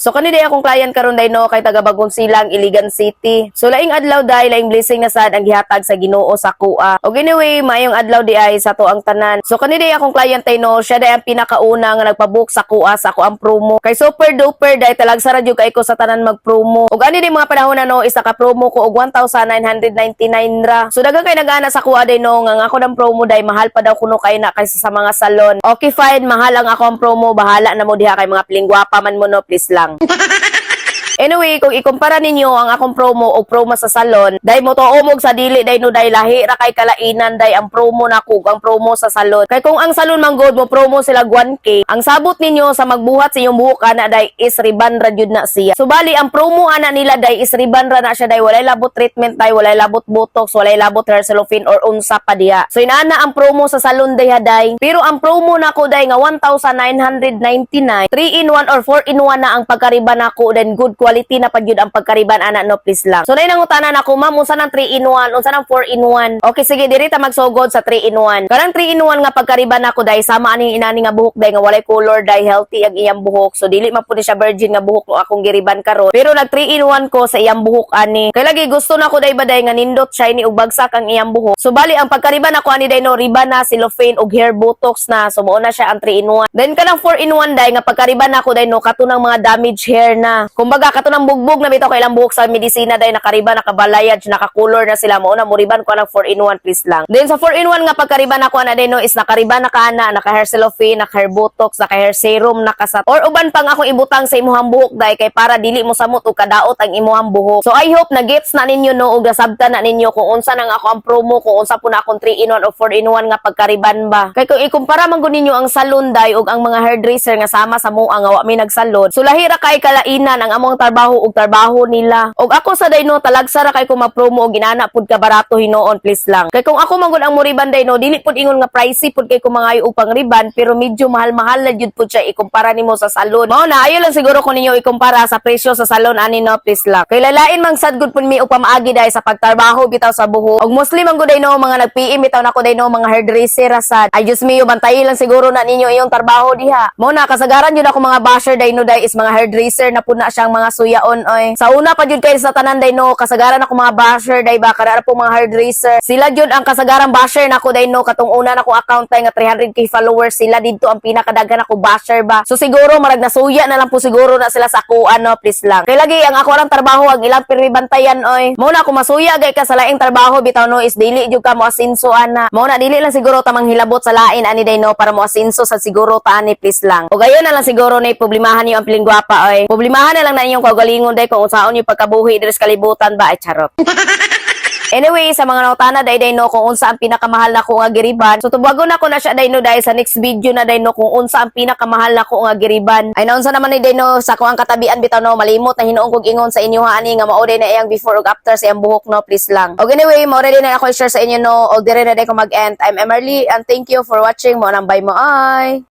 So kani day akong client karon day no kay taga Bagong Silang, Iligan City. So laing adlaw day laing blessing na sad ang gihatag sa Ginoo sa kuha. Og anyway, maayong adlaw di ay sa to ang tanan. So kani day akong client day no, siya day ang pinakauna nga nagpabook sa kuha sa ako ang promo. Kay super duper day talag sa radyo kay ko sa tanan mag-promo. Og ani day mga panahon na no, isa ka promo ko og 1,999 ra. So daghang kay nagana sa kuha day no nga ako ng promo day mahal pa daw kuno kay na kaysa sa mga salon. Okay fine, mahal ang ako ang promo, bahala na mo diha kay mga pilingwapa man mo no, please lang. Anyway, kung ikumpara ninyo ang akong promo o promo sa salon, day mo to umog sa dili day no day lahi ra kay kalainan day ang promo nako ang promo sa salon. Kay kung ang salon man god mo promo sila 1K, ang sabot ninyo sa magbuhat sa inyong buhok ana day is riban ra jud na siya. So bali ang promo ana nila day is riban ra na siya day, walay labot treatment day, walay labot botox, walay labot hair cellophane or unsa pa diha. So inaana ang promo sa salon day haday. Pero ang promo nako day nga 1,999, 3 in 1 or 4 in 1 na ang pagkariban nako, then good quality na pag yun ang pagkariban ana no, please lang. So nay nangutanan ako, ma'am, unsa nang 3 in 1, unsa nang 4 in 1? Okay, sige, diri ta magsugod sa 3 in 1. Kanang 3 in 1 nga pagkariban nako day sama aning inani nga buhok day nga walay color day, healthy ang iyang buhok. So dili man pud siya virgin nga buhok no akong giriban karon. Pero nag 3 in 1 ko sa iyang buhok ani. Kay lagi gusto nako day baday nga nindot shiny ug bagsak ang iyang buhok. So bali ang pagkariban nako ani day no, riban na, cellophane ug hair botox na. So mao na siya ang 3 in 1. Then kanang 4 in 1 day nga pagkariban nako day no, katunang mga damage hair na. Kumbaga katunang bugbog na bitaw kay ilang buhok sa medisina day nakariban, nakabalayad, nakakolor na sila, mo na muriban ko ng 4 in 1 please lang. Then sa 4 in 1 nga pagkariban ako na din no is nakariban na kana, naka hair cellophane, naka hair botox, naka hair serum, nakasat or uban pang akong ibutang sa imuhang buhok day kay para dili mo samot o kadaot ang imuhang buhok. So I hope na gets na ninyo no ug nasabtan na ninyo kung unsa nang ako ang promo, kung unsa po na akong 3 in 1 o 4 in 1 nga pagkariban ba. Kay kung ikumpara man gud ninyo ang salon day ug ang mga hairdresser nga sama sa mo ang wa mi nagsalon. So lahira kay kalainan ang among trabaho ug trabaho nila. Og ako sa day no talagsa ra kay ko ma-promo og inana pud ka barato hinoon please lang. Kay kung ako magud ang muriban day no, dili pud ingon nga pricey pud kay ko mangayo og pangriban, pero medyo mahal-mahal na jud pud siya ikumpara nimo sa salon. Mao na ayo lang siguro ko ninyo ikumpara sa presyo sa salon ani no, please lang. Kay lalain mang sad gud pud mi og pamaagi day sa pagtrabaho bitaw sa buhok. Og mostly man gud day no mga nag-PM bitaw nako day no mga hairdresser sad. Ay just me bantayi lang siguro na ninyo iyong trabaho diha. Mao na kasagaran jud ako mga basher day no day is mga hairdresser na pud na siyang mga suyaon oy. Sa una pa jud kay sa tanan day no, kasagaran ako mga basher day ba kada po mga hairdresser. Sila jud ang kasagaran basher nako day no, katong una nako account tay nga 300k followers, sila didto ang pinakadaghan ako basher ba. So siguro marag nasuya na lang po siguro na sila sa ako ano, please lang. Kay lagi ang ako lang trabaho ang ilang pinibantayan oy. Mao na ako masuya gay ka sa laing trabaho bitaw no is dili jud ka mo asinso ana. Mao na dili lang siguro ta manghilabot sa lain ani day no para mo asinso sa siguro ta ani, please lang. O gayon na lang siguro na problemahan niyo ang pilingwapa oy. Problemahan na lang na inyong kagalingon day kung unsaon yung pagkabuhi diri sa kalibutan ba, ay charot. Anyway, sa mga nautana day no kung unsa ang pinakamahal na ko nga giriban. So tubagon ako na siya day no dahil sa next video na day no kung unsa ang pinakamahal na ko nga giriban. Ay naunsa naman ni day no sa ko ang katabian bitaw no, malimot na hinuong kog ingon sa inyo ha ani nga mao day na iyang before ug after sa iyang buhok no, please lang. Og anyway, mao ready na ako i-share sa inyo no og dire na day ko mag-end. I'm Emerly and thank you for watching. Mo nang bye mo ay.